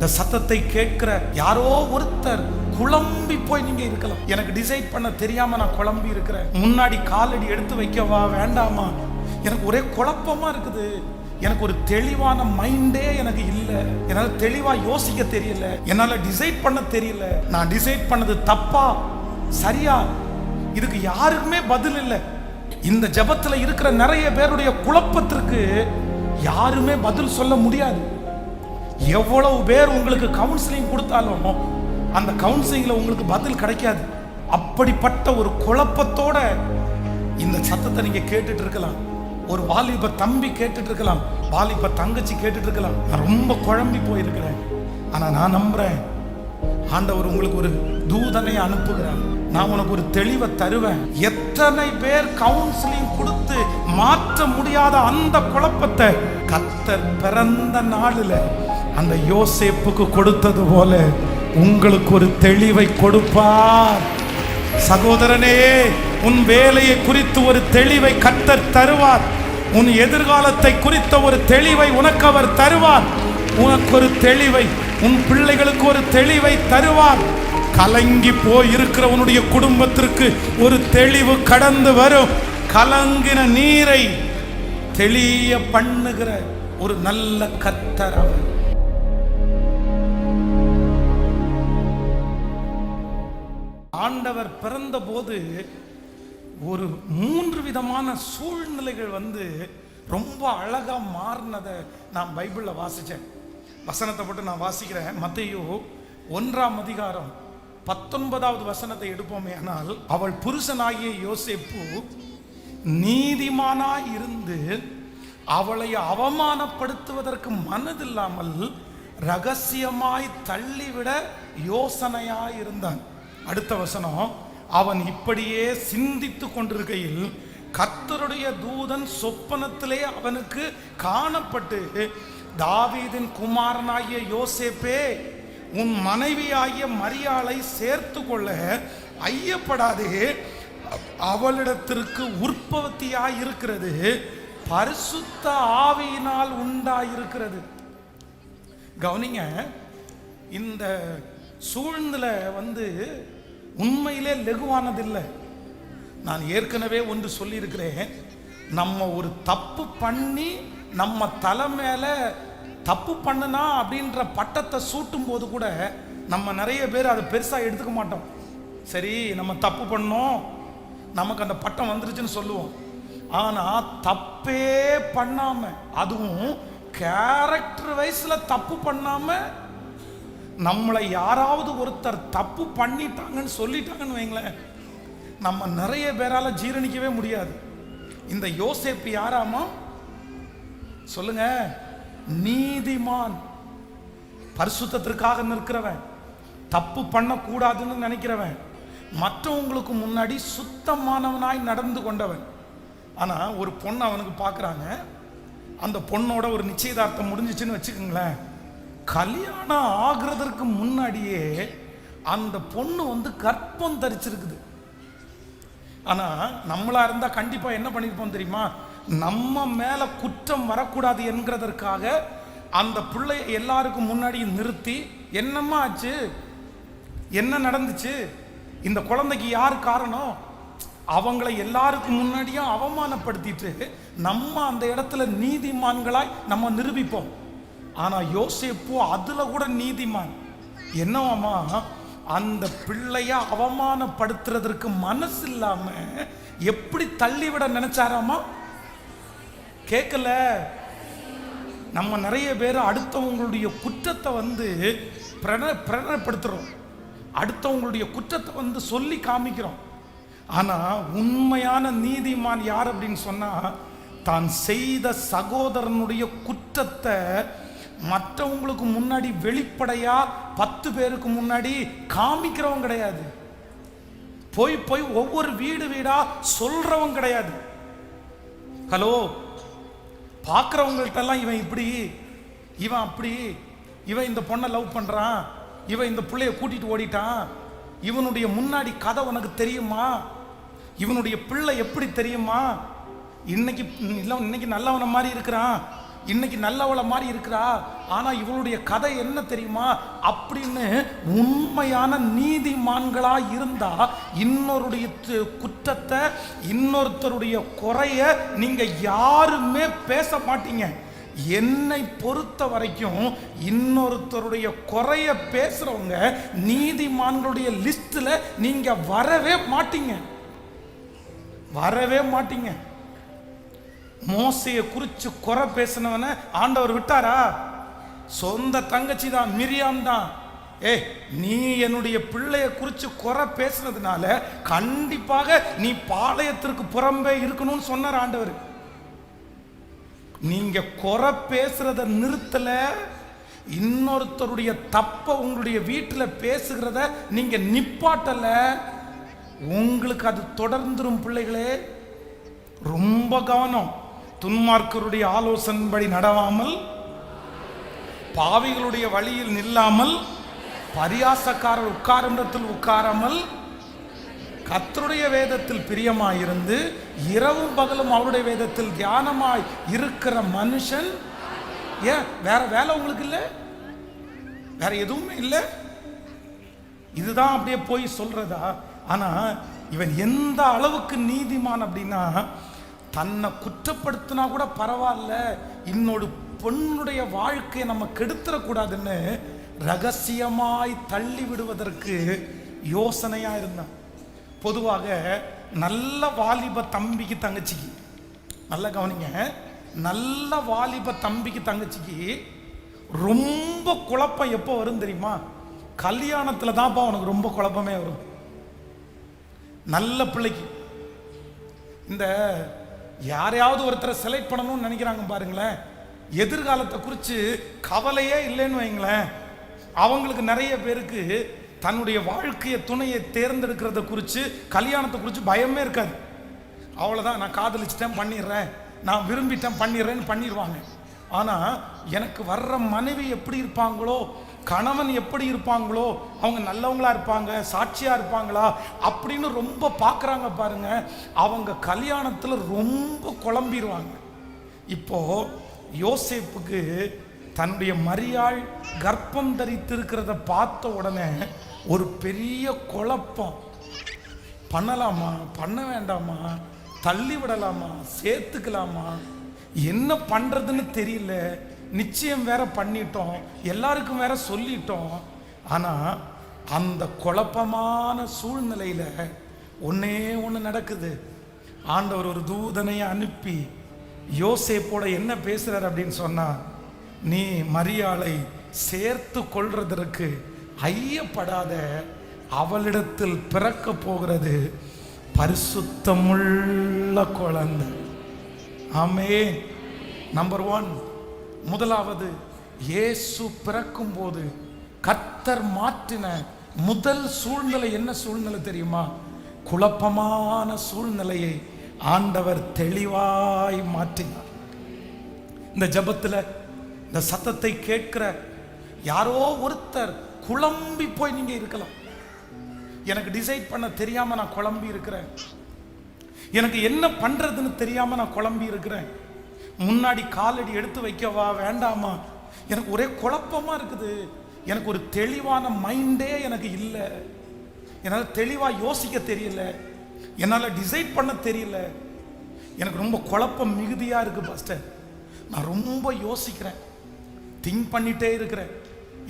இந்த சத்தத்தை கேட்கிற யாரோ ஒருத்தர் குழம்பி போய் நீங்க இருக்கலாம். எனக்கு டிசைட் பண்ண தெரியாம நான் குழம்பி இருக்கிறேன். முன்னாடி காலடி எடுத்து வைக்கவா வேண்டாமா, எனக்கு ஒரே குழப்பமா இருக்குது. எனக்கு ஒரு தெளிவான மைண்டே எனக்கு இல்லை. என்னால தெளிவா யோசிக்க தெரியல, என்னால டிசைட் பண்ண தெரியல. நான் டிசைட் பண்ணது தப்பா சரியா, இதுக்கு யாருக்குமே பதில் இல்லை. இந்த ஜெபத்துல இருக்கிற நிறைய பேருடைய குழப்பத்திற்கு யாருமே பதில் சொல்ல முடியாது. எவ்வளவு பேர் உங்களுக்கு கவுன்சிலிங் கொடுத்தாலும் அந்த கவுன்சிலிங்ல உங்களுக்கு பதில் கிடைக்காது. அப்படிப்பட்ட ஒரு குழப்பத்தோட இந்த சத்தத்தை நீங்க கேட்டுட்டு இருக்கலாம். ஒரு வாலிப தம்பி கேட்டுட்டு இருக்கலாம், வாலிப தங்கச்சி கேட்டுட்டு இருக்கலாம், நான் ரொம்ப குழம்பி போயிருக்கிறேன். ஆனா நான் நம்புறேன், ஆண்டவர் உங்களுக்கு ஒரு தூதனை அனுப்புகிறார். நான் உனக்கு ஒரு தெளிவை தருவேன். எத்தனை பேர் கவுன்சிலிங் கொடுத்து மாற்ற முடியாத அந்த குழப்பத்தை கர்த்தர் பிறந்த நாளில் அந்த யோசேப்புக்கு கொடுத்தது போல உங்களுக்கு ஒரு தெளிவை கொடுப்பார். சகோதரனே, உன் வேலையை குறித்து ஒரு தெளிவை கர்த்தர் தருவார். உன் எதிர்காலத்தை குறித்த ஒரு தெளிவை உனக்கு அவர் தருவார். உனக்கு ஒரு தெளிவை, உன் பிள்ளைகளுக்கு ஒரு தெளிவை தருவார். கலங்கி போய் இருக்கிற உன்னுடைய குடும்பத்திற்கு ஒரு தெளிவு கடந்து வரும். கலங்கின நீரை தெளிய பண்ணுகிற ஒரு நல்ல கர்த்தர் அவர். ஆண்டவர் பிறந்த போது ஒரு 3 விதமான சூழ்நிலைகள் ரொம்ப அழகா மாறினதை நான் பைபிள்ல வாசிச்சேன். வசனத்தை போட்டு நான் வாசிக்கிறேன். மத்தேயு 1ஆம் அதிகாரம் 19வது வசனத்தை எடுப்போமே ஆனால், அவள் புருஷனாகிய யோசேப்பு நீதிமானாய் இருந்து அவளை அவமானப்படுத்துவதற்கு மனதில்லாமல் ரகசியமாய் தள்ளிவிட யோசனையாய் இருந்தான். அடுத்த வசனம், அவன் இப்படியே சிந்தித்து கொண்டிருக்கையில் கர்த்தருடைய தூதன் சொப்பனத்திலே அவனுக்கு காணப்பட்டு, தாவீதின் குமாரனாகிய யோசேப்பே, உன் மனைவியாகிய மரியாளை சேர்த்து கொள்ள ஐயப்படாதே, அவளிடத்திற்கு உற்பத்தியாய் இருக்கிறது பரிசுத்த ஆவியினால் உண்டாயிருக்கிறது. கவனிங்க, இந்த சூழ்நிலை உண்மையிலே லெகுவானதில்லை. நான் ஏற்கனவே ஒன்று சொல்லியிருக்கிறேன். நம்ம ஒரு தப்பு பண்ணி நம்ம தலை மேல தப்பு பண்ணுனா அப்படின்ற பட்டத்தை சூட்டும் போது கூட நம்ம நிறைய பேர் அதை பெருசா எடுத்துக்க மாட்டோம். சரி, நம்ம தப்பு பண்ணோம், நமக்கு அந்த பட்டம் வந்துருச்சுன்னு சொல்லுவோம். ஆனா தப்பே பண்ணாம, அதுவும் கேரக்டர் வைஸ்ல தப்பு பண்ணாம, நம்மளை யாராவது ஒருத்தர் தப்பு பண்ணிட்டாங்கன்னு சொல்லிட்டாங்கன்னு வைங்களேன், நம்ம நிறைய பேரால ஜீரணிக்கவே முடியாது. இந்த யோசேப்பு யாராமா சொல்லுங்க? நீதிமான், பரிசுத்தத்திற்காக நிற்கிறவன், தப்பு பண்ணக்கூடாதுன்னு நினைக்கிறவன், மற்றவங்களுக்கு முன்னாடி சுத்தமானவனாய் நடந்து கொண்டவன். ஆனா ஒரு பொண்ணு அவனுக்கு பார்க்குறாங்க. அந்த பொண்ணோட ஒரு நிச்சயதார்த்தம் முடிஞ்சிச்சுன்னு வச்சுக்கோங்களேன். கல்யாணம் ஆகிறதுக்கு முன்னாடியே அந்த பொண்ணு கர்ப்பம் தரிச்சிருக்குது. ஆனா நம்மளா இருந்தா கண்டிப்பா என்ன பண்ணிருப்போம் தெரியுமா? நம்ம மேல குற்றம் வரக்கூடாது என்கிறதற்காக அந்த பிள்ளைய எல்லாருக்கும் முன்னாடி நிறுத்தி, என்னம்மா ஆச்சு, என்ன நடந்துச்சு, இந்த குழந்தைக்கு யார் காரணம், அவங்களை எல்லாருக்கும் முன்னாடியும் அவமானப்படுத்திட்டு நம்ம அந்த இடத்துல நீதிமான்களாய் நம்ம நிரூபிப்போம். ஆனா யோசேப்பு அதுல கூட நீதிமான். என்னவாமா, அந்த பிள்ளைய அவமானப்படுத்துறதற்கு மனசு இல்லாம எப்படி தள்ளிவிட நினைச்சாராமா? கேட்கல. நம்ம நிறைய பேர் அடுத்தவங்களுடைய குற்றத்தை பிரகடனப்படுத்துறோம், அடுத்தவங்களுடைய குற்றத்தை சொல்லி காமிக்கிறோம். ஆனா உண்மையான நீதிமான் யார் அப்படின்னு சொன்னா, தான் செய்த சகோதரனுடைய குற்றத்தை மற்றவங்களுக்கு முன்னாடி வெளிப்படையா 10 பேருக்கு முன்னாடி காமிக்கிறவங்க கிடையாது. போய் போய் ஒவ்வொரு வீடு வீடா சொல்றவங்க கிடையாது. ஹலோ, பார்க்குறவங்கள்ட்ட எல்லாம் இவன் இப்படி, இவன் அப்படி, இவன் இந்த பொண்ணை லவ் பண்றான், இவன் இந்த பிள்ளைய கூட்டிட்டு ஓடிட்டான், இவனுடைய முன்னாடி கதை உனக்கு தெரியுமா, இவனுடைய பிள்ளை எப்படி தெரியுமா, இன்னைக்கு நல்லவன மாதிரி இருக்கிறான், இன்னைக்கு நல்லவள மாதிரி இருக்கிறா, ஆனா இவளுடைய கதை என்ன தெரியுமா அப்படின்னு உண்மையான நீதிமான்களா இருந்தா இன்னொருடைய குற்றத்தை, இன்னொருத்தருடைய குறைய நீங்க யாருமே பேச மாட்டீங்க. என்னை பொறுத்த வரைக்கும் இன்னொருத்தருடைய குறைய பேசுறவங்க நீதிமான்களுடைய லிஸ்ட்ல நீங்க வரவே மாட்டீங்க, வரவே மாட்டீங்க. மோசையை குறிச்சு குறை பேசினவன ஆண்டவர் விட்டாரா? சொந்த தங்கச்சி தான், மிரியாம் தான். நீ என்னுடைய பிள்ளைய குறிச்சு குறை பேசுனதுனால கண்டிப்பாக நீ பாளையத்திற்கு புறம்பே இருக்கணும்னு சொன்னார் ஆண்டவர். நீங்க குறை பேசுறத நிறுத்தல, இன்னொருத்தருடைய தப்ப உங்களுடைய வீட்டில் பேசுகிறத நீங்க நிப்பாட்டல, உங்களுக்கு அது தொடர்ந்துரும். பிள்ளைகளே ரொம்ப கவனம். துன்மார்க்கருடைய ஆலோசனைப்படி நடவாமல், பாவிகளுடைய வழியில் நில்லாமல், பரியாசக்காரர் உட்காரும் இடத்தில் உட்காராமல், கர்த்தருடைய வேதத்தில் பிரியமாயிருந்து இரவும் பகலும் அவருடைய வேதத்தில் தியானமாய் இருக்கிற மனுஷன். ஏன் வேற வேலை உங்களுக்கு இல்லை? வேற எதுவுமே இல்லை? இதுதான் அப்படியே போய் சொல்றதா? ஆனா இவன் எந்த அளவுக்கு நீதிமான் அப்படின்னா, தன்னை குற்றப்படுத்தினா கூட பரவாயில்ல, இன்னொரு பொண்ணுடைய வாழ்க்கையை நம்ம கெடுத்துடக்கூடாதுன்னு ரகசியமாய் தள்ளி விடுவதற்கு யோசனையா இருந்தான். பொதுவாக நல்ல வாலிப தம்பிக்கு தங்கச்சிக்கு, நல்ல கவனிங்க, நல்ல வாலிப தம்பிக்கு தங்கச்சிக்கு ரொம்ப குழப்பம் எப்போ வரும் தெரியுமா? கல்யாணத்தில் தான்ப்பா அவனுக்கு ரொம்ப குழப்பமே வரும். நல்ல பிள்ளைக்கு இந்த யாரையாவது ஒருத்தரை செலக்ட் பண்ணணும்னு நினைக்கிறாங்க பாருங்களேன், எதிர்காலத்தை குறித்து கவலையே இல்லைன்னு வைங்களேன். அவங்களுக்கு நிறைய பேருக்கு தன்னுடைய வாழ்க்கையை துணையை தேர்ந்தெடுக்கிறத குறித்து, கல்யாணத்தை குறித்து பயமே இருக்காது. அவ்வளோதான், நான் காதலிச்சிட்டேன் பண்ணிடுறேன், நான் விரும்பிட்டேன் பண்ணிடுறேன்னு பண்ணிடுவாங்க. ஆனால் எனக்கு வர்ற மனைவி எப்படி இருப்பாங்களோ, கணவன் எப்படி இருப்பாங்களோ, அவங்க நல்லவங்களா இருப்பாங்க, சாட்சியாக இருப்பாங்களா அப்படின்னு ரொம்ப பார்க்குறாங்க பாருங்க. அவங்க கல்யாணத்தில் ரொம்ப குழம்பிடுவாங்க. இப்போது யோசேப்புக்கு தன்னுடைய மரியாள் கர்ப்பம் தரித்திருக்கிறத பார்த்த உடனே ஒரு பெரிய குழப்பம். பண்ணலாமா, பண்ண வேண்டாமா, தள்ளி விடலாமா, சேர்த்துக்கலாமா, என்ன பண்ணுறதுன்னு தெரியல. நிச்சயம் வேற பண்ணிட்டோம், எல்லாருக்கும் வேற சொல்லிட்டோம். ஆனால் அந்த குழப்பமான சூழ்நிலையில் ஒன்னே ஒன்று நடக்குது. ஆண்டவர் ஒரு தூதனையை அனுப்பி யோசேப்போட என்ன பேசுகிறார் அப்படின்னு சொன்னால், நீ மரியாளை சேர்த்து கொள்றதற்கு ஐயப்படாத, அவளிடத்தில் பிறக்க போகிறது பரிசுத்தமுள்ள குழந்தை. ஆமென். நம்பர் 1, முதலாவது, இயேசு பிறக்கும் போது கர்த்தர் மாற்றின முதல் சூழ்நிலை என்ன சூழ்நிலை தெரியுமா? குழப்பமான சூழ்நிலையை ஆண்டவர் தெளிவாய் மாற்றினார். இந்த ஜெபத்தில் இந்த சத்தத்தை கேட்கிற யாரோ ஒருத்தர் குழம்பி போய் நீங்க இருக்கலாம். எனக்கு டிசைட் பண்ண தெரியாம நான் குழம்பி இருக்கிறேன், எனக்கு என்ன பண்றதுன்னு தெரியாம நான் குழம்பி இருக்கிறேன், முன்னாடி காலடி எடுத்து வைக்கவா வேண்டாமா, எனக்கு ஒரே குழப்பமா இருக்குது, எனக்கு ஒரு தெளிவான மைண்டே எனக்கு இல்லை, என்னால் தெளிவாக யோசிக்க தெரியல, என்னால் டிசைட் பண்ண தெரியல, எனக்கு ரொம்ப குழப்பம் மிகுதியாக இருக்குது பாஸ்டர், நான் ரொம்ப யோசிக்கிறேன், திங்க் பண்ணிட்டே இருக்கிறேன்.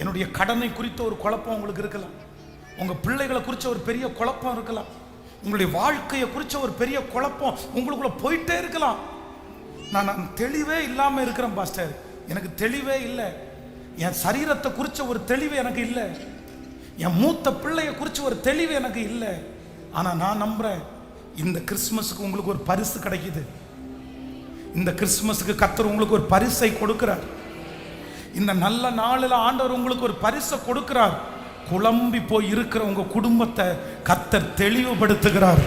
என்னுடைய கடனை குறித்த ஒரு குழப்பம் உங்களுக்கு இருக்கலாம், உங்கள் பிள்ளைகளை குறித்த ஒரு பெரிய குழப்பம் இருக்கலாம், உங்களுடைய வாழ்க்கையை குறித்த ஒரு பெரிய குழப்பம் உங்களுக்குள்ள போயிட்டே இருக்கலாம். நான் தெளிவே இல்லாமல் இருக்கிறேன் பாஸ்டர், எனக்கு தெளிவே இல்லை, என் சரீரத்தை குறித்த ஒரு தெளிவு எனக்கு இல்லை, என் மூத்த பிள்ளையை குறித்து ஒரு தெளிவு எனக்கு இல்லை. ஆனால் நான் நம்புகிறேன், இந்த கிறிஸ்மஸுக்கு உங்களுக்கு ஒரு பரிசு கிடைக்குது. இந்த கிறிஸ்மஸுக்கு கர்த்தர் உங்களுக்கு ஒரு பரிசை கொடுக்கிறார். இந்த நல்ல நாளில் ஆண்டவர் உங்களுக்கு ஒரு பரிசை கொடுக்கிறார். குழம்பி போய் இருக்கிற உங்க குடும்பத்தை கர்த்தர் தெளிவுபடுத்துகிறார்.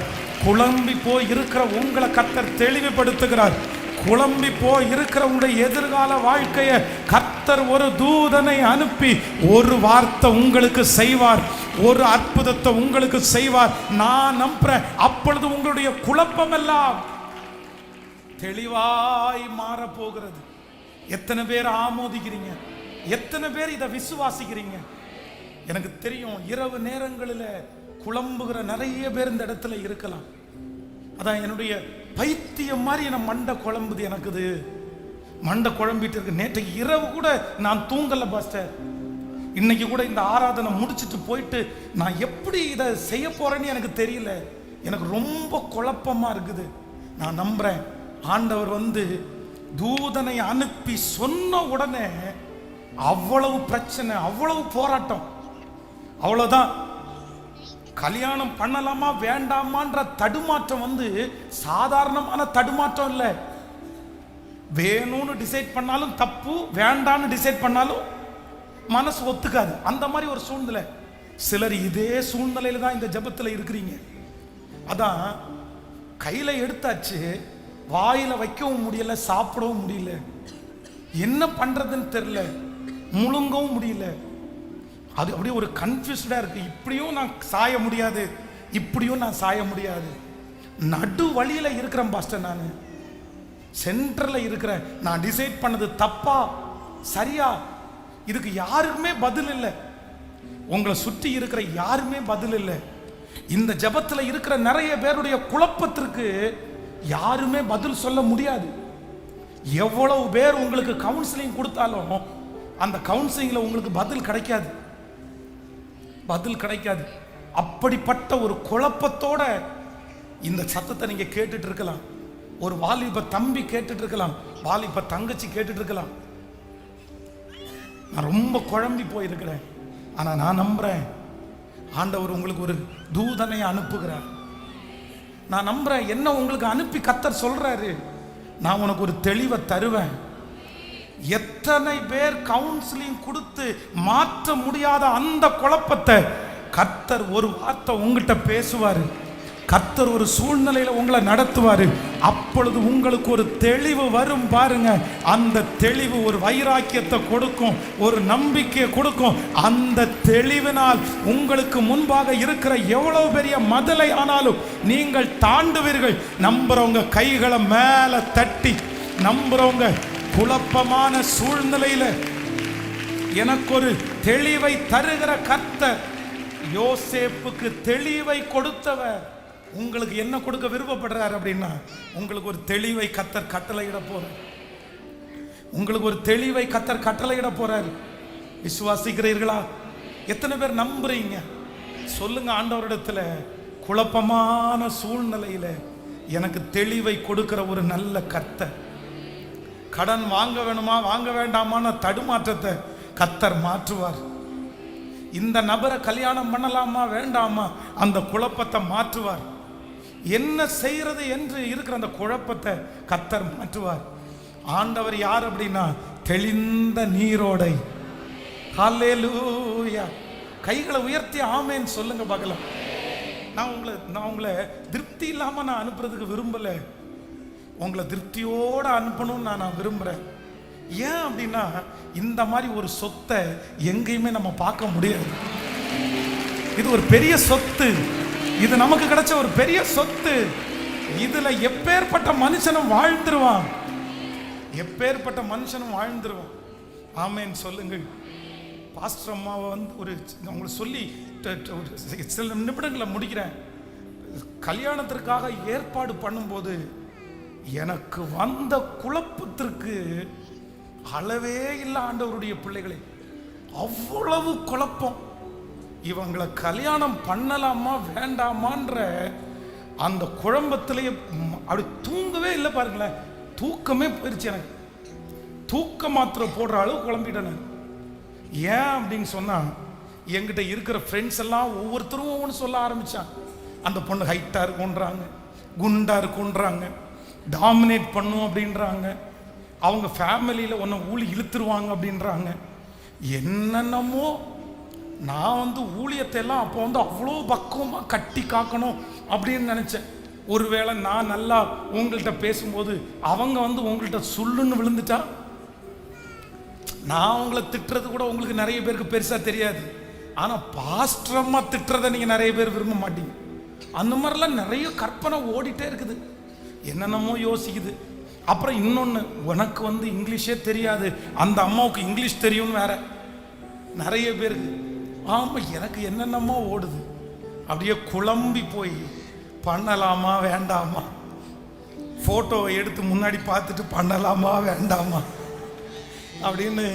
குழம்பி போய் இருக்கிற உங்களை கர்த்தர் தெளிவுபடுத்துகிறார். குழம்பி போய் இருக்கிற உங்களுடைய எதிர்கால வாழ்க்கையை கர்த்தர் ஒரு தூதனை அனுப்பி ஒரு வார்த்தை உங்களுக்கு செய்வார், ஒரு அற்புதத்தை உங்களுக்கு செய்வார். நான் நம்புறேன், அப்பொழுது உங்களுடைய குழப்பம் எல்லாம் தெளிவாய் மாறப்போகிறது. எத்தனை பேர் ஆமோதிக்கிறீங்க? எத்தனை பேர் இதை விசுவாசிக்கிறீங்க? எனக்கு தெரியும் இரவு நேரங்களில் குழம்புகிற நிறைய பேர் இந்த இடத்துல இருக்கலாம். அதான் என்னுடைய பைத்தியம் மாதிரி என் மண்டை குழம்புது, எனக்குது மண்டை குழம்பிட்டு இருக்கு. நேற்றைக்கு இரவு கூட நான் தூங்கல பாஸ்டர். இன்னைக்கு கூட இந்த ஆராதனை முடிச்சுட்டு போயிட்டு நான் எப்படி இதை செய்ய போறேன்னு எனக்கு தெரியல. எனக்கு ரொம்ப குழப்பமா இருக்குது. நான் நம்புறேன் ஆண்டவர் தூதனை அனுப்பி சொன்ன உடனே அவ்வளவு பிரச்சனை, அவ்வளவு போராட்டம், அவ்வளவுதான். கல்யாணம் பண்ணலாமா வேண்டாமான்ற தடுமாற்றம் சாதாரணமான தடுமாற்றம் இல்லை. வேணும்னு டிசைட் பண்ணாலும் தப்பு, வேண்டான்னு டிசைட் பண்ணாலும் மனசு ஒத்துக்காது. அந்த மாதிரி ஒரு சூழ்நிலை. சிலர் இதே சூழ்நிலையில தான் இந்த ஜெபத்தில் இருக்கிறீங்க. அதான் கையில எடுத்தாச்சு, வாயில வைக்கவும் முடியல, சாப்பிடவும் முடியல, என்ன பண்றதுன்னு தெரியல, முழுங்கவும் முடியல. அது அப்படியே ஒரு கன்ஃபியூஸ்டா இருக்கு. இப்படியும் நான் சாய முடியாது, இப்படியும் நான் சாய முடியாது. நடு வழியில இருக்கிறேன் பாஸ்டர். நான் சென்டர்ல இருக்கிறேன். நான் டிசைட் பண்ணது தப்பா சரியா? இதுக்கு யாருக்குமே பதில் இல்லை. உங்களை சுற்றி இருக்கிற யாருமே பதில் இல்லை. இந்த ஜெபத்தில் இருக்கிற நிறைய பேருடைய குழப்பத்திற்கு யாருமே பதில் சொல்ல முடியாது. எவ்வளவு பேர் உங்களுக்கு கவுன்சிலிங் கொடுத்தாலும் அந்த கவுன்சிலிங்ல உங்களுக்கு பதில் கிடைக்காது, பதில் கிடைக்காது. அப்படிப்பட்ட ஒரு குழப்பத்தோட இந்த சத்தத்தை நீங்க கேட்டுட்டு இருக்கலாம். ஒரு வாலிப தம்பி கேட்டுட்டு இருக்கலாம், வாலிப தங்கச்சி கேட்டுட்டு இருக்கலாம். நான் ரொம்ப குழம்பி போயிருக்கிறேன். ஆனா நான் நம்புறேன் ஆண்டவர் உங்களுக்கு ஒரு தூதனை அனுப்புகிறார். நான் நம்புறேன் என்ன உங்களுக்கு அனுப்பி கர்த்தர் சொல்றாரு, நான் உனக்கு ஒரு தெளிவை தருவேன். எத்தனை பேர் கவுன்சிலிங் கொடுத்து மாற்ற முடியாத அந்த குழப்பத்தை கர்த்தர் ஒரு வார்த்தை உங்ககிட்ட பேசுவாரு. கர்த்தர் ஒரு சூழ்நிலையில உங்களை நடத்துவாரு. அப்பொழுது உங்களுக்கு ஒரு தெளிவு வரும் பாருங்க. அந்த தெளிவு ஒரு வைராக்கியத்தை கொடுக்கும், ஒரு நம்பிக்கையை கொடுக்கும். அந்த தெளிவினால் உங்களுக்கு முன்பாக இருக்கிற எவ்வளவு பெரிய மதலை ஆனாலும் நீங்கள் தாண்டுவீர்கள். நம்புறவங்க கைகளை மேல தட்டி நம்புறவங்க. குழப்பமான சூழ்நிலையில எனக்கு ஒரு தெளிவை தருகிற கர்த்தர், யோசேப்புக்கு தெளிவை கொடுத்தவர் உங்களுக்கு என்ன கொடுக்க விருப்பப்படுறார் அப்படின்னா, உங்களுக்கு ஒரு தெளிவை கர்த்தர் கட்டளையிட போறார். உங்களுக்கு ஒரு தெளிவை கர்த்தர் கட்டளையிட போறார். விசுவாசிக்கிறீர்களா? எத்தனை பேர் நம்புறீங்க? சொல்லுங்க ஆண்டவரிடத்துல. குழப்பமான சூழ்நிலையில எனக்கு தெளிவை கொடுக்கிற ஒரு நல்ல கர்த்தர். கடன் வாங்க வேணுமா வாங்க வேண்டாமான தடுமாற்றத்தை கர்த்தர் மாற்றுவார். இந்த நபரை கல்யாணம் பண்ணலாமா வேண்டாமா அந்த குழப்பத்தை மாற்றுவார். என்ன செய்யறது என்று இருக்கிற அந்த குழப்பத்தை கர்த்தர் மாற்றுவார். ஆண்டவர் யார் அப்படின்னா தெளிந்த நீரோடை. ஹல்லேலூயா. கைகளை உயர்த்தி ஆமேன்னு சொல்லுங்க பார்க்கலாம். நான் உங்களை திருப்தி இல்லாம நான் அனுப்புறதுக்கு விரும்பல, உங்களை திருப்தியோட அனுப்பணும்னு நான் விரும்புறேன். ஏன் அப்படின்னா இந்த மாதிரி ஒரு சொத்தை எங்கேயுமே நம்ம பார்க்க முடியாது. இது ஒரு பெரிய சொத்து, இது நமக்கு கிடைச்ச ஒரு பெரிய சொத்து. இதுல எப்பேற்பட்ட மனுஷனும் வாழ்ந்துருவான், எப்பேற்பட்ட மனுஷனும் வாழ்ந்துருவான். ஆமேன் சொல்லுங்கள். பாஸ்டர் அம்மாவை உங்களுக்கு சொல்லி சில நிமிடங்களை முடிக்கிறேன். கல்யாணத்திற்காக ஏற்பாடு பண்ணும்போது எனக்கு வந்த குழப்பத்திற்கு அளவே இல்லை. ஆண்டவருடைய பிள்ளைகளே, அவ்வளவு குழப்பம். இவங்களை கல்யாணம் பண்ணலாமா வேண்டாமான்ற அந்த குழம்பத்திலேயே அப்படி தூங்கவே இல்லை பாருங்களேன். தூக்கமே போயிருச்சு எனக்கு. தூக்க மாத்திரை போடுற அளவு குழம்பிட்டேன். ஏன் அப்படின்னு சொன்னா, என்கிட்ட இருக்கிற ஃப்ரெண்ட்ஸ் எல்லாம் ஒவ்வொருத்தரும் ஒவ்வொன்று சொல்ல ஆரம்பிச்சான். அந்த பொண்ணு ஹைட்டா இருக்குன்றாங்க, குண்டா இருக்குன்றாங்க, டாமினேட் பண்ணும் அப்படின்றாங்க, அவங்க ஃபேமிலியில் ஒன்று ஊழி இழுத்துருவாங்க அப்படின்றாங்க, என்னென்னமோ. நான் ஊழியத்தை எல்லாம் அப்போ அவ்வளோ பக்குவமாக கட்டி காக்கணும் அப்படின்னு நினச்சேன். ஒருவேளை நான் நல்லா உங்கள்கிட்ட பேசும்போது அவங்க உங்கள்கிட்ட சொல்லுன்னு விழுந்துட்டா, நான் உங்களை திட்டுறது கூட உங்களுக்கு நிறைய பேருக்கு பெருசாக தெரியாது. ஆனால் பாஸ்டரமாக திட்டுறதை நீங்கள் நிறைய பேர் விரும்ப மாட்டீங்க. அந்த மாதிரிலாம் நிறைய கற்பனை ஓடிட்டே இருக்குது, என்னென்னமோ யோசிக்குது. அப்புறம் இன்னொன்று, உனக்கு இங்கிலீஷே தெரியாது, அந்த அம்மாவுக்கு இங்கிலீஷ் தெரியும்னு வேற நிறைய பேருக்கு. ஆமாம், எனக்கு என்னென்னமோ ஓடுது. அப்படியே குழம்பி போய் பண்ணலாமா வேண்டாமா, ஃபோட்டோவை எடுத்து முன்னாடி பார்த்துட்டு பண்ணலாமா வேண்டாமா அப்படின்னு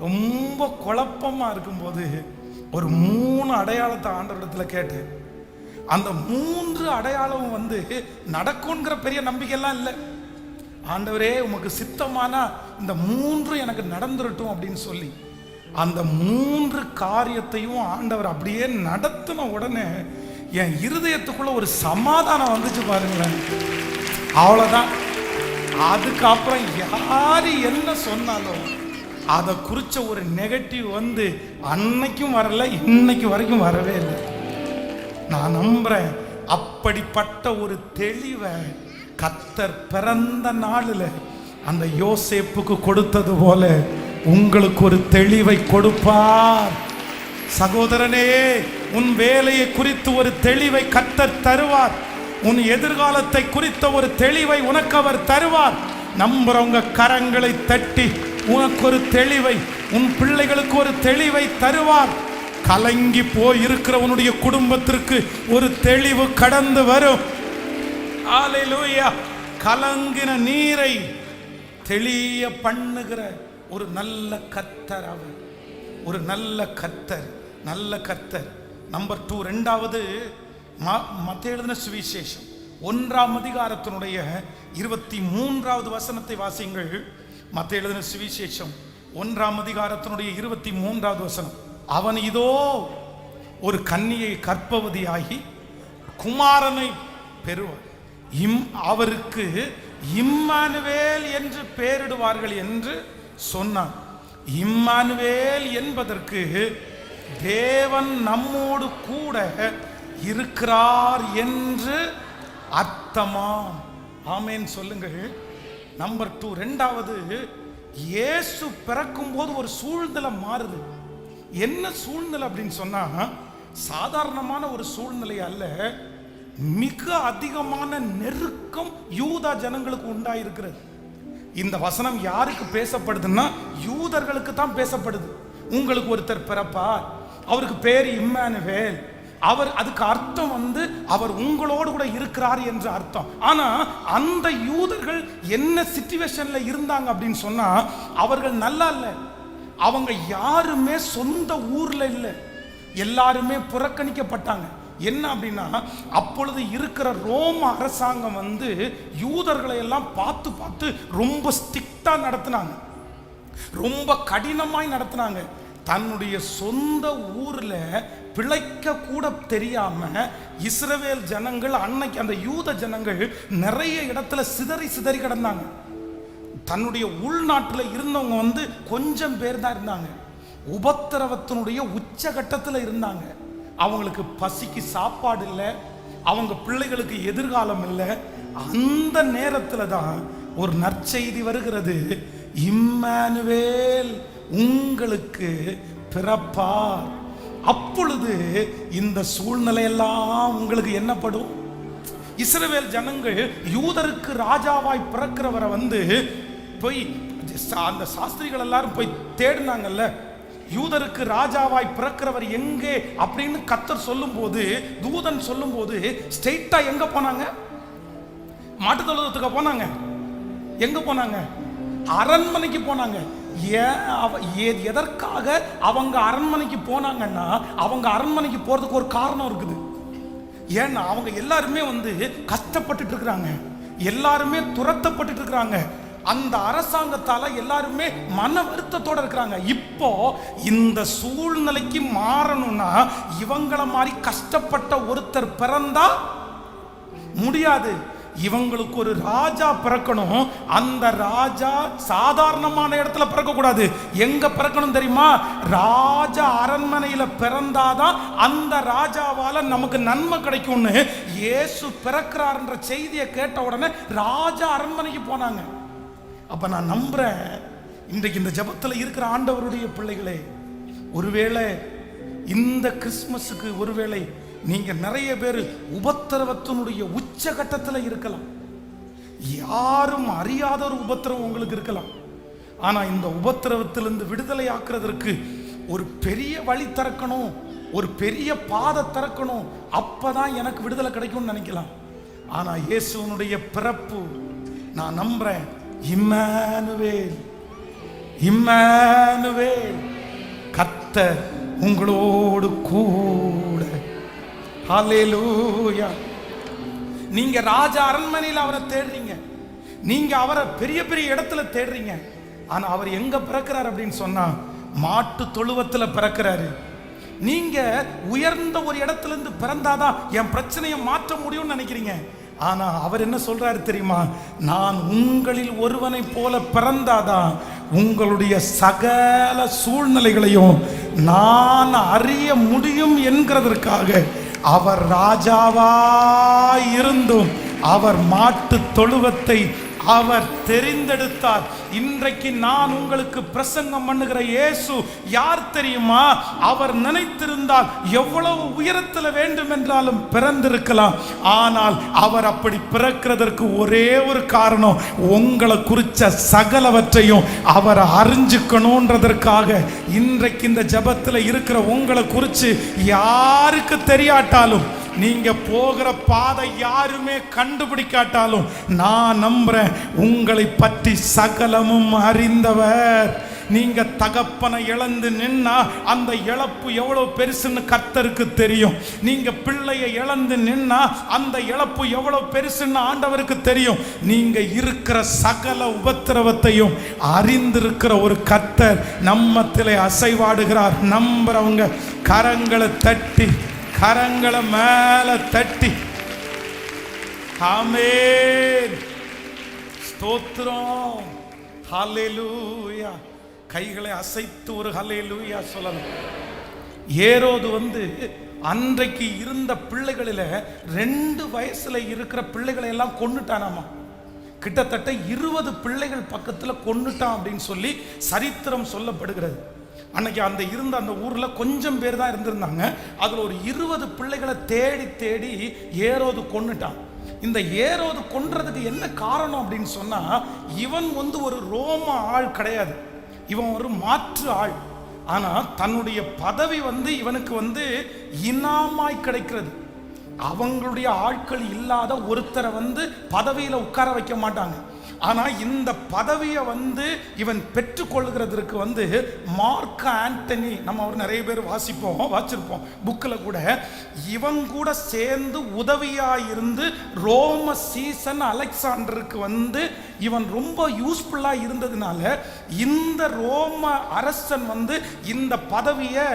ரொம்ப குழப்பமாக இருக்கும்போது ஒரு 3 அடையாளத்தை ஆண்டவரிடத்தில் கேட்டேன். அந்த 3 அடையாளம் நடக்குங்கிற பெரிய நம்பிக்கையெல்லாம் இல்லை. ஆண்டவரே உமக்கு சித்தமானா இந்த 3 எனக்கு நடந்துரட்டும் அப்படின்னு சொல்லி அந்த 3 காரியத்தையும் ஆண்டவர் அப்படியே நடத்தின உடனே என் இருதயத்துக்குள்ள ஒரு சமாதானம் வந்துச்சு பாருங்களேன். அவ்வளோதான். அதுக்கப்புறம் யாரு என்ன சொன்னாலும் அதை குறிச்ச ஒரு நெகட்டிவ் அன்னைக்கும் வரல, இன்னைக்கு வரைக்கும் வரவே இல்லை. நான் நம்புறேன் அப்படிப்பட்ட ஒரு தெளிவை கர்த்தர் பிறந்த நாளில் அந்த யோசேப்புக்கு கொடுத்தது போல உங்களுக்கு ஒரு தெளிவை கொடுப்பார். சகோதரனே, உன் வேலையை குறித்து ஒரு தெளிவை கர்த்தர் தருவார். உன் எதிர்காலத்தை குறித்த ஒரு தெளிவை உனக்கு அவர் தருவார். நம்புறவங்க கரங்களை தட்டி உனக்கு ஒரு தெளிவை, உன் பிள்ளைகளுக்கு ஒரு தெளிவை தருவார். கலங்கி போய் இருக்கிற உன்னுடைய குடும்பத்திற்கு ஒரு தெளிவு கடந்து வரும். ஹல்லேலூயா. கலங்கின நீரை தெளிய பண்ணுகிற ஒரு நல்ல கர்த்தர் அவர். ஒரு நல்ல கர்த்தர், நல்ல கர்த்தர். நம்பர் 2, இரண்டாவது மத்தேயு எழுதின சுவிசேஷம் 1ஆம் அதிகாரத்தினுடைய 23வது வசனத்தை வாசியுங்கள். மத்தேயு எழுதின சுவிசேஷம் 1ஆம் அதிகாரத்தினுடைய 23வது வசனம். அவன் இதோ ஒரு கன்னியை கர்ப்பவதியாகி குமாரனை பெறுவார், அவருக்கு இம்மானுவேல் என்று பெயரிடுவார்கள் என்று சொன்னான். இம்மானுவேல் என்பதற்கு தேவன் நம்மோடு கூட இருக்கிறார் என்று அர்த்தமாம். ஆமேன் சொல்லுங்கள். நம்பர் 2, இரண்டாவது, இயேசு பிறக்கும் போது ஒரு சூழ்நிலை மாறுது. என்ன சூழ்நிலை அப்படின்னு சொன்னா, சாதாரணமான ஒரு சூழ்நிலை அல்ல, மிக அதிகமான நெருக்கம் யூதா ஜனங்களுக்கு உண்டாயிருக்கிறது. இந்த வசனம் யாருக்கு பேசப்படுதுன்னா யூதர்களுக்கு தான் பேசப்படுது. உங்களுக்கு ஒருத்தர் பிறப்பார், அவருக்கு பேர் இம்மானுவேல், அவர் அதுக்கு அர்த்தம் அவர் உங்களோடு கூட இருக்கிறார் என்ற அர்த்தம். ஆனா அந்த யூதர்கள் என்ன சிச்சுவேஷன்ல இருந்தாங்க அப்படின்னு சொன்னா, அவர்கள் நல்லா இல்லை, அவங்க யாருமே சொந்த ஊர்ல இல்லை, எல்லாருமே புறக்கணிக்கப்பட்டாங்க. என்ன அப்படின்னா, அப்பொழுது இருக்கிற ரோம அரசாங்கம் யூதர்களை எல்லாம் பார்த்து பார்த்து ரொம்ப ஸ்ட்ரிக்டா நடத்தினாங்க, ரொம்ப கடினமாய் நடத்தினாங்க. தன்னுடைய சொந்த ஊர்ல பிழைக்க கூட தெரியாம இஸ்ரவேல் ஜனங்கள், அன்னைக்கு அந்த யூத ஜனங்கள் நிறைய இடத்துல சிதறி சிதறி கிடந்தாங்க. தன்னுடைய உள்நாட்டில் இருந்தவங்க கொஞ்சம் பேர் தான் இருந்தாங்க. உபத்திரவத்தினுடைய உச்சகட்டத்தில் இருந்தாங்க. அவங்களுக்கு பசிக்கு சாப்பாடு இல்லை, அவங்க பிள்ளைகளுக்கு எதிர்காலம் இல்லை. அந்த நேரத்தில் தான் ஒரு நற்செய்தி வருகிறது, இம்மானுவேல் உங்களுக்கு பிறப்பார். அப்பொழுது இந்த சூழ்நிலையெல்லாம் உங்களுக்கு என்னப்படும்? இஸ்ரவேல் ஜனங்கள் யூதருக்கு ராஜாவாய் பிறக்கிறவரை போய் அந்த சாஸ்திரிகள் எல்லாரும் போய் தேடினாங்கல்ல, யூதருக்கு ராஜாவாய் பிறக்கிறவர் எங்கே அப்படின்னு கர்த்தர் சொல்லும் போது, தூதன் சொல்லும் போது ஸ்ட்ரெயிட்டா எங்க போனாங்க? மாட்டுத்தொழுவத்துக்கு போனாங்க. எங்க போனாங்க? அரண்மனைக்கு போனாங்க. எதற்காக அவங்க அரண்மனைக்கு போனாங்கன்னா, அவங்க அரண்மனைக்கு போறதுக்கு ஒரு காரணம் இருக்குது. ஏன்னா அவங்க எல்லாருமே கஷ்டப்பட்டு இருக்கிறாங்க, எல்லாருமே துரத்தப்பட்டு இருக்கிறாங்க. அந்த அரசாங்கத்தால எல்லாருமே மன வருத்தத்தோட இருக்கிறாங்க. இப்போ இந்த சூழ்நிலைக்கு மாறணும்னா இவங்கள மாதிரி கஷ்டப்பட்ட ஒருத்தர் பிறந்தா முடியாது. இவங்களுக்கு ஒரு ராஜா பிறக்கணும். அந்த ராஜா சாதாரணமான இடத்துல பிறக்க கூடாது. எங்க பிறக்கணும் தெரியுமா? ராஜா அரண்மனையில பிறந்தாதான் அந்த ராஜாவால நமக்கு நன்மை கிடைக்கும்னு இயேசு பிறக்கிறார்ன்ற செய்தியை கேட்ட உடனே ராஜா அரண்மனைக்கு போனாங்க. அப்ப நான் நம்புறேன், இன்றைக்கு இந்த ஜெபத்தில் இருக்கிற ஆண்டவருடைய பிள்ளைகளே, ஒருவேளை இந்த கிறிஸ்மஸுக்கு ஒருவேளை நீங்க நிறைய பேர் உபத்திரவத்தினுடைய உச்சகட்டத்தில் இருக்கலாம். யாரும் அறியாத ஒரு உபத்திரவம் உங்களுக்கு இருக்கலாம். ஆனா இந்த உபத்திரவத்திலிருந்து விடுதலை ஆக்குறதற்கு ஒரு பெரிய வழி திறக்கணும், ஒரு பெரிய பாதை திறக்கணும், அப்பதான் எனக்கு விடுதலை கிடைக்கும்னு நினைக்கலாம். ஆனா இயேசுனுடைய பிறப்பு நான் நம்புறேன். இம்மானுவேல், இம்மானுவேல், கர்த்தர் உங்களோடு கூட. ஹல்லேலூயா. நீங்க ராஜ அரண்மனையில் அவரை தேடுறீங்க, நீங்க அவரை பெரிய பெரிய இடத்துல தேடுறீங்க. ஆனா அவர் எங்க பிறக்கிறார் அப்படின்னு சொன்னா மாட்டு தொழுவத்துல பிறக்கிறாரு. நீங்க உயர்ந்த ஒரு இடத்துல இருந்து பிறந்தாதான் என் பிரச்சனையை மாற்ற முடியும்னு நினைக்கிறீங்க. ஆனா அவர் என்ன சொல்றாரு தெரியுமா? நான் உங்களில் ஒருவனை போல பிறந்தாதான் உங்களுடைய சகல சூழ்நிலைகளையும் நான் அறிய முடியும் என்கிறதற்காக அவர் ராஜாவாய் இருந்தும் அவர் மாட்டு தொழுவத்தை அவர் தெரிந்தெடுத்தார். இன்றைக்கு நான் உங்களுக்கு பிரசங்கம் பண்ணுகிற இயேசு யார் தெரியுமா? அவர் நினைத்திருந்தால் எவ்வளவு உயரத்தில் வேண்டும் என்றாலும் பிறந்திருக்கலாம். ஆனால் அவர் அப்படி பிறக்கிறதற்கு ஒரே ஒரு காரணம், உங்களை குறித்த சகலவற்றையும் அவர் அறிஞ்சுக்கணுன்றதற்காக. இன்றைக்கு இந்த ஜெபத்தில் இருக்கிற உங்களை குறித்து யாருக்கு தெரியாட்டாலும், நீங்க போகிற பாதை யாருமே கண்டுபிடிக்காட்டாலும், நான் நம்புறேன் உங்களை பற்றி சகலமும் அறிந்தவர். நீங்க தகப்பனை இழந்து நின்னா அந்த இழப்பு எவ்வளவு பெருசுன்னு கர்த்தருக்கு தெரியும். நீங்க பிள்ளையை இழந்து நின்னா அந்த இழப்பு எவ்வளவு பெருசுன்னு ஆண்டவருக்கு தெரியும். நீங்க இருக்கிற சகல உபத்திரவத்தையும் அறிந்திருக்கிற ஒரு கர்த்தர் நம்மத்திலே அசைவாடுகிறார். நம்புறவங்க கரங்களை தட்டி, கரங்களை மேல தட்டி ஆமென், ஸ்தோத்திரம், ஹல்லேலூயா. கைகளை அசைத்து ஒரு ஹல்லேலூயா சொல்லலாம். ஏரோது அன்றைக்கு இருந்த பிள்ளைகளில 2 வயசுல இருக்கிற பிள்ளைகளை எல்லாம் கொன்னுட்டானாமா. கிட்டத்தட்ட 20 பிள்ளைகள் பக்கத்துல கொன்னுட்டான் அப்படின்னு சொல்லி சரித்திரம் சொல்லப்படுகிறது. அன்னைக்கு அந்த ஊர்ல கொஞ்சம் பேர் தான் இருந்திருந்தாங்க. அதுல ஒரு 20 பிள்ளைகளை தேடி தேடி ஏரோது கொன்னுட்டான். இந்த ஏரோது கொன்றதுக்கு என்ன காரணம் அப்படின்னு சொன்னா, இவன் ஒரு ரோம ஆள் கிடையாது, இவன் ஒரு மாற்று ஆள். ஆனா தன்னுடைய பதவி இவனுக்கு இனாமாய் கிடைக்கிறது. அவங்களுடைய ஆட்கள் இல்லாத ஒருத்தரை பதவியில உட்கார வைக்க மாட்டாங்க. ஆனா இந்த பதவியை இவன் பெற்றுக்கொள்கிறதுக்கு மார்க் ஆண்டனி, நம்ம அவர் நிறைய பேர் வாசிச்சிருப்போம் புக்கில் கூட, இவன் கூட சேர்ந்து உதவியாயிருந்து ரோம சீசன் அலெக்சாண்டருக்கு இவன் ரொம்ப யூஸ்ஃபுல்லா இருந்ததுனால இந்த ரோம அரசன் இந்த பதவியை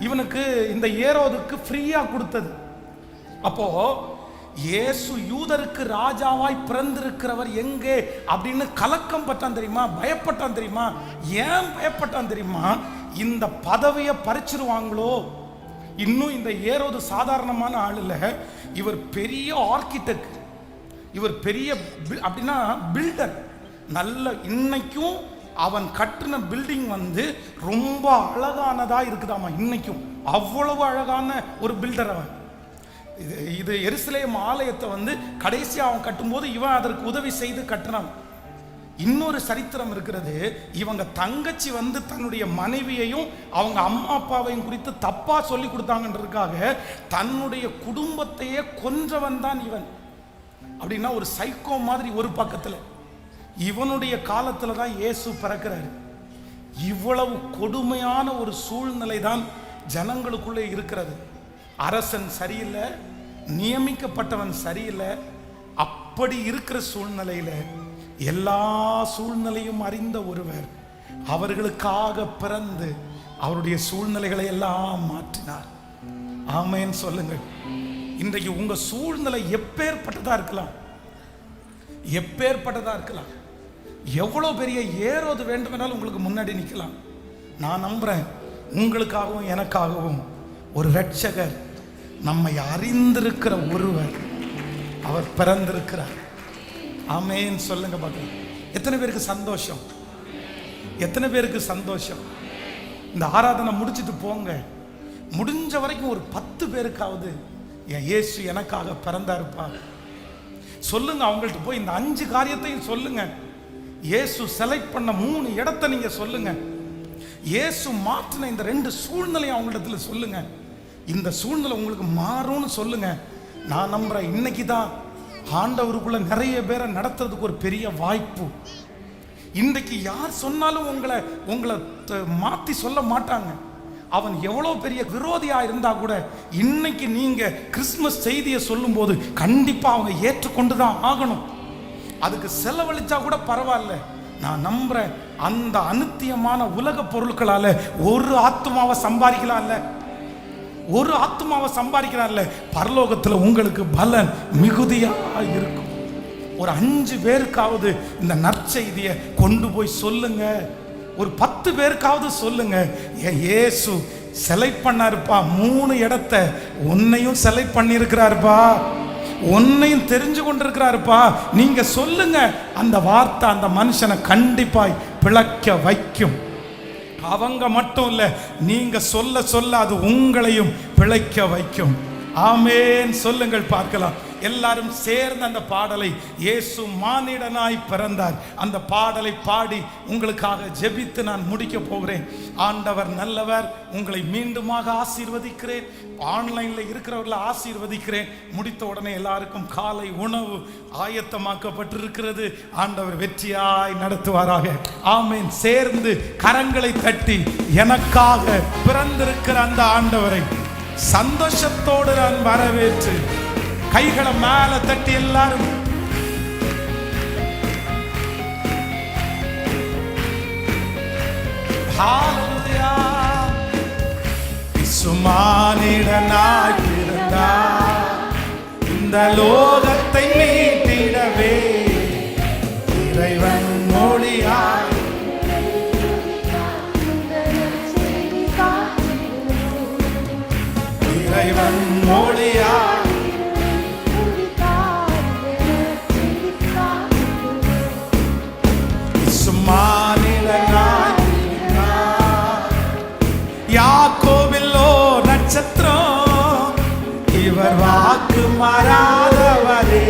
இவனுக்கு, இந்த ஏரோதுக்கு ஃப்ரீயா கொடுத்தது. அப்போ இயேசு யூதருக்கு ராஜாவாய் பிறந்திருக்கிறவர் எங்கே அப்படின்னு கலக்கம் பட்டான் தெரியுமா? பயப்பட்டான் தெரியுமா? ஏன் பயப்பட்டான் தெரியுமா? இந்த பதவியை பறிச்சிருவாங்களோ. இன்னும் இந்த ஏரோது சாதாரணமான ஆள் இல்ல, இவர் பெரிய ஆர்கிடெக்ட், இவர் பெரிய அப்படின்னா பில்டர். நல்ல இன்னைக்கும் அவன் கட்டின பில்டிங் ரொம்ப அழகானதா இருக்குதாமா. இன்னைக்கும் அவ்வளவு அழகான ஒரு பில்டர் அவன். இது எருசலேம் ஆலயத்தை கடைசி அவன் கட்டும்போது இவன் அதற்கு உதவி செய்து கட்டினான். இன்னொரு சரித்திரம் இருக்கிறது. இவங்க தங்கச்சி தன்னுடைய மனைவியையும் அவங்க அம்மா அப்பாவையும் குறித்து தப்பா சொல்லி கொடுத்தாங்கன்றதுக்காக தன்னுடைய குடும்பத்தையே கொன்றவன் தான் இவன். அப்படின்னா ஒரு சைக்கோ மாதிரி. ஒரு பக்கத்துல இவனுடைய காலத்துல தான் இயேசு பிறக்கிறாரு. இவ்வளவு கொடுமையான ஒரு சூழ்நிலை தான் ஜனங்களுக்குள்ளே இருக்கிறது. அரசன் சரியில்லை, நியமிக்கப்பட்டவன் சரியில்லை. அப்படி இருக்கிற சூழ்நிலையில எல்லா சூழ்நிலையும் அறிந்த ஒருவர் அவர்களுக்காக பிறந்து அவருடைய சூழ்நிலைகளை எல்லாம் மாற்றினார். ஆமென் சொல்லுங்கள். இன்றைக்கு உங்க சூழ்நிலை எப்பேற்பட்டதா இருக்கலாம், எப்பேற்பட்டதா இருக்கலாம். எவ்வளவு பெரிய ஏரோது வேண்டுமென்றாலும் உங்களுக்கு முன்னாடி நிற்கலாம். நான் நம்புறேன் உங்களுக்காகவும் எனக்காகவும் ஒரு இரட்சகர், நம்மை அறிந்திருக்கிற ஒருவர் அவர் பிறந்திருக்கிறார். ஆமென் சொல்லுங்க பார்க்கலாம். எத்தனை பேருக்கு சந்தோஷம்? எத்தனை பேருக்கு சந்தோஷம்? இந்த ஆராதனை முடிச்சுட்டு போங்க, முடிஞ்ச வரைக்கும் ஒரு 10 பேருக்காவது என் இயேசு எனக்காக பிறந்தாருப்பா, சொல்லுங்க அவங்கள்ட்ட போய் இந்த 5 காரியத்தையும் சொல்லுங்க. இயேசு செலக்ட் பண்ண 3 இடத்தை நீங்க சொல்லுங்க. இயேசு மாற்றின இந்த 2 சூழ்நிலையை அவங்களிடத்துல சொல்லுங்க. இந்த சூழ்நிலை உங்களுக்கு மாறும்னு சொல்லுங்க. நான் நம்புறேன் இன்னைக்கு தான் ஆண்டவருக்குள்ள நிறைய பேரை நடத்துறதுக்கு ஒரு பெரிய வாய்ப்பு. இன்றைக்கு யார் சொன்னாலும் உங்களை மாற்றி சொல்ல மாட்டாங்க. அவன் எவ்வளோ பெரிய விரோதியா இருந்தா கூட இன்னைக்கு நீங்க கிறிஸ்துமஸ் செய்தியை சொல்லும் போது கண்டிப்பா அவங்க ஏற்றுக்கொண்டு தான் ஆகணும். அதுக்கு செலவழிச்சா கூட பரவாயில்ல. நான் நம்புறேன் அந்த அநித்தியமான உலக பொருட்களால ஒரு ஆத்மாவை சம்பாதிக்கலாம்ல, ஒரு ஆத்மாவை சம்பாதிக்கலாம்ல. பரலோகத்துல உங்களுக்கு பலன் மிகுதியா இருக்கும். ஒரு 5 பேருக்காவது இந்த நற்செய்தியை கொண்டு போய் சொல்லுங்க. ஒரு 10 பேருக்காவது சொல்லுங்க. இயேசு செலக்ட் பண்ணாருப்பா 3 இடத்தை, உன்னையும் செலக்ட் பண்ணியிருக்கிறாருப்பா, உன்னையும் தெரிஞ்சு கொண்டிருக்கிறாருப்பா. நீங்க சொல்லுங்க. அந்த வார்த்தை அந்த மனுஷனை கண்டிப்பாய் பிழைக்க வைக்கும். அவங்க மட்டும் இல்ல, நீங்க சொல்ல சொல்ல அது உங்களையும் பிழைக்க வைக்கும். ஆமென் சொல்லுங்கள் பார்க்கலாம். எல்லாரும் சேர்ந்து அந்த பாடலை, இயேசு மானிடனாய் பிறந்தார், அந்த பாடலை பாடி உங்களுக்காக ஜெபித்து நான் முடிக்க போகிறேன். ஆண்டவர் நல்லவர். உங்களை மீண்டுமாக ஆசீர்வதிக்கிறேன். ஆன்லைன்ல இருக்கிறவர்களை ஆசீர்வதிக்கிறேன். முடித்த உடனே எல்லாருக்கும் காலை உணவு ஆயத்தமாக்கப்பட்டிருக்கிறது. ஆண்டவர் வெற்றியாய் நடத்துவாராக. ஆமென். சேர்ந்து கரங்களை தட்டி எனக்காக பிறந்திருக்கிற அந்த ஆண்டவரை சந்தோஷத்தோடு நான் வரவேற்று கைகளை மேல தட்டி எல்லாரும் ஹalleluya. இசுமானிடனாய் பிறந்தார், இந்த லோகத்தை மீட்டிடவே இறைவன் மொழியாய் இறைவன் மொழியாய் யாக்கோபிலோ நட்சத்திரம், இவர் வாக்கு மாறாதவரே.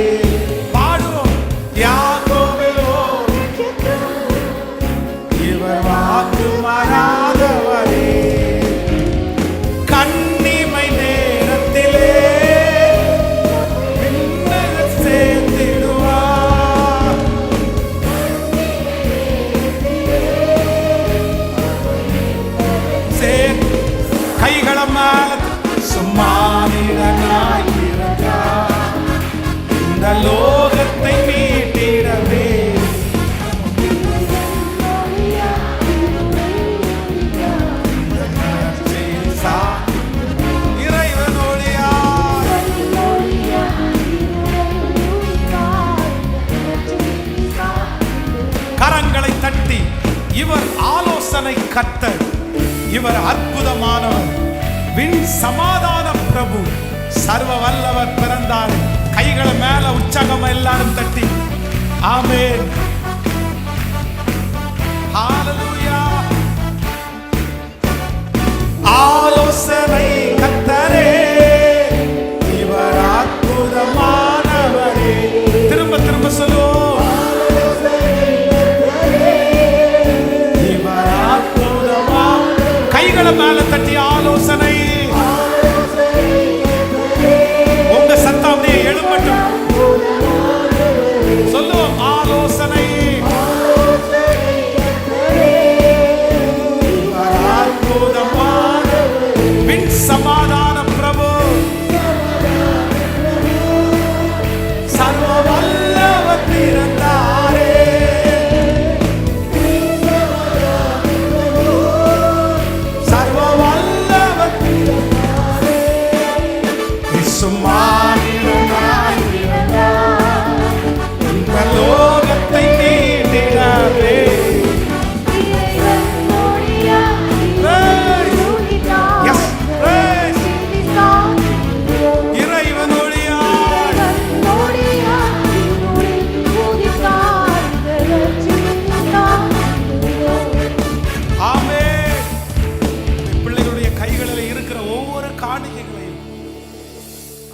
பாடுவோம். யாக்கோபிலோ இவர் வாக்கு மாறாதவரே. கண்ணிமை நேரத்திலே சேர்த்திடுவார். கைகளை மேல சும்மானிடனாய் பிறந்தார், இந்த லோகத்தை மீட்டிடவே கரங்களை தட்டி இவர் ஆலோசனை கர்த்தர், இவர் அற்புதமானவர், விண் சமாதான பிரபு, சர்வ வல்லவர் பிறந்தார். கைகளை மேல உற்சாகம் எல்லாரும் தட்டி ஆமென் ஹalleluya. ஆலோசனை கர்த்தரே, இவர் அற்புதமானவரே. திரும்ப திரும்ப சொல்லுவோம். மேல தட்டி ஆலோசனை. உங்க சத்தம் எழும்பட்டும். சொல்லுவோம். ஆலோசனை விண் சமாதான பிரபு, சர்வ வல்லவர் பிறந்தாரே.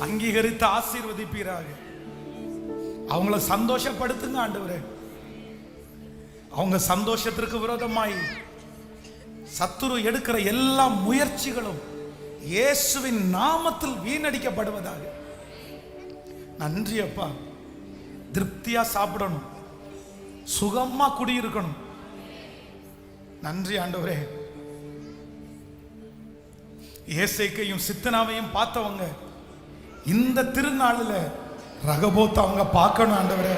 அங்கீகரித்து ஆசீர்வதிப்பீராக. அவங்கள சந்தோஷப்படுத்துங்க ஆண்டவரே. அவங்க சந்தோஷத்திற்கு விரோதமாய் சத்துரு எடுக்கிற எல்லா முயற்சிகளும் இயேசுவின் நாமத்தில் வீணடிக்கப்படுவதாக. நன்றி அப்பா. திருப்தியா சாப்பிடணும், சுகமா குடியிருக்கணும். நன்றி ஆண்டவரே. ஏசேக்கையும் சித்தனாவையும் பார்த்தவங்க இந்த திருநாளில் ரகபோத்தை அவங்க பார்க்கணும் ஆண்டவரே.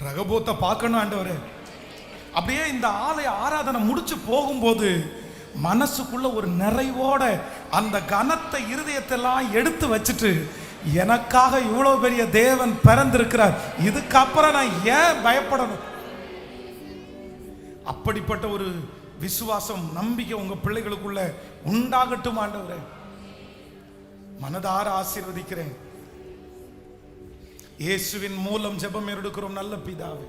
ரகபோத்தை பார்க்கணும் ஆண்டவரே. அப்படியே இந்த ஆலய ஆராதனை முடிச்சு போகும்போது மனசுக்குள்ள ஒரு நிறைவோட அந்த கனத்தை இருதயத்தெல்லாம் எடுத்து வச்சுட்டு, எனக்காக இவ்வளவு பெரிய தேவன் பிறந்திருக்கிறார், இதுக்கப்புறம் நான் ஏன் பயப்படணும்? அப்படிப்பட்ட ஒரு விசுவாசம், நம்பிக்கை உங்க பிள்ளைகளுக்குள்ள உண்டாகட்டும் ஆண்டவரே. மனதார ஆசீர்வதிக்கிறேன். இயேசுவின் மூலம் ஜெபம் எடுக்கிறோம் நல்ல பிதாவே.